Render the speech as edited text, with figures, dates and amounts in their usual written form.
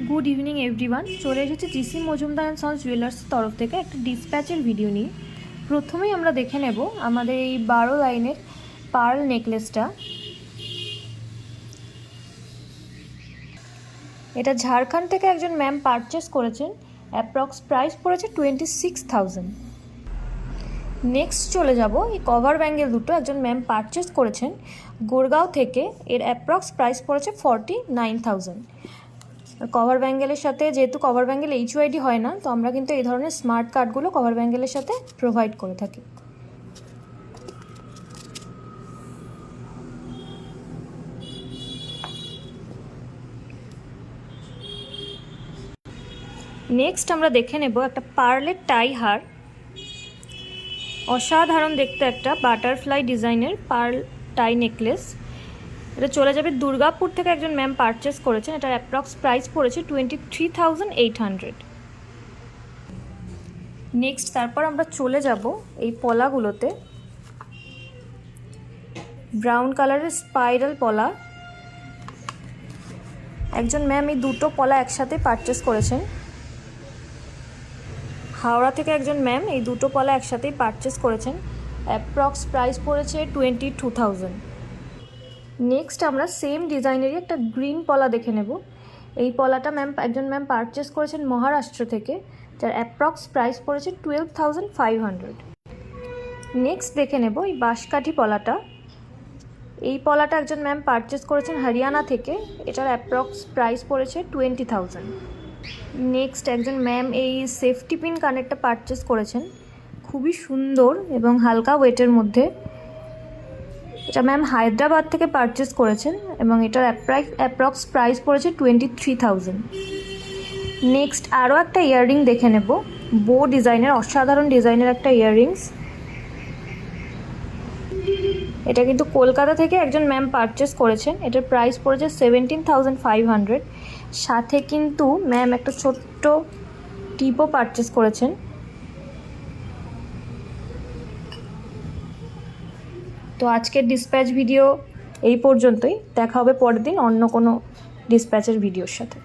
Good evening everyone, চলে এসেছে GC Majumdar and sons জুয়েলার্সের তরফ থেকে একটা ডিসপ্যাচের ভিডিও নিয়ে। প্রথমেই আমরা দেখে নেব আমাদের এই 12 লাইনের পার্ল নেকলেসটা। এটা ঝাড়খণ্ড থেকে একজন ম্যাম পারচেস করেছেন। অ্যাপ্রক্স প্রাইস পড়েছে 26,000। নেক্সট চলে যাব এই কভার ব্যাঙ্গেল দুটো একজন ম্যাম পারচেস করেছেন গুরগাঁও থেকে। এর অ্যাপ্রক্স প্রাইস পড়েছে 49,000। কভার ব্যাঙ্গেলের সাথে, যেহেতু কভার ব্যাঙ্গেল HUID হয় না, তো আমরা কিন্তু এই ধরনের স্মার্ট কার্ডগুলো কভার ব্যাঙ্গেলের সাথে প্রোভাইড করে থাকি। নেক্সট আমরা দেখে নেব একটা পার্লের টাই হার। অসাধারণ দেখতে একটা বাটারফ্লাই ডিজাইনের পার্ল টাই নেকলেস। এটা চলে যাবে দুর্গাপুর থেকে একজন ম্যাম পারচেস করেছেন। এটার অ্যাপ্রক্স প্রাইস পড়েছে 23,800। নেক্সট তারপর আমরা চলে যাব এই পলাগুলোতে। ব্রাউন কালারের স্পাইরাল পলা। একজন ম্যাম এই দুটো পলা একসাথে পারচেস করেছেন। হাওড়া থেকে একজন ম্যাম এই দুটো পলা একসাথেই পারচেস করেছেন। অ্যাপ্রক্স প্রাইস পড়েছে 22,000। নেক্সট আমরা সেম ডিজাইনেরই একটা গ্রিন পলা দেখে নেব। এই পলাটা একজন ম্যাম পারচেস করেছেন মহারাষ্ট্র থেকে, যার অ্যাপ্রক্স প্রাইস পড়েছে 12,500। নেক্সট দেখে নেব এই বাঁশকাঠি পলাটা। এই পলাটা একজন ম্যাম পারচেস করেছেন হরিয়ানা থেকে। এটার অ্যাপ্রক্স প্রাইস পড়েছে 20,000। নেক্সট একজন ম্যাম এই সেফটি পিন কানেরটা পারচেস করেছেন, খুবই সুন্দর এবং হালকা ওয়েটের মধ্যে। এটা ম্যাম হায়দ্রাবাদ থেকে পারচেস করেছেন এবং এটার অ্যাপ্রক্স প্রাইস পড়েছে 23,000। নেক্সট আরও একটা ইয়াররিং দেখে নেব, বো ডিজাইনের, অসাধারণ ডিজাইনের একটা ইয়াররিংস। এটা কিন্তু কলকাতা থেকে একজন ম্যাম পারচেস করেছেন। এটার প্রাইস পড়েছে 17,500। সাথে কিন্তু ম্যাম একটা ছোট্ট টিপও পারচেস করেছেন। তো আজকের ডিসপ্যাচ ভিডিও এই পর্যন্তই। দেখা হবে পরের দিন অন্য কোনো ডিসপ্যাচের ভিডিওর সাথে।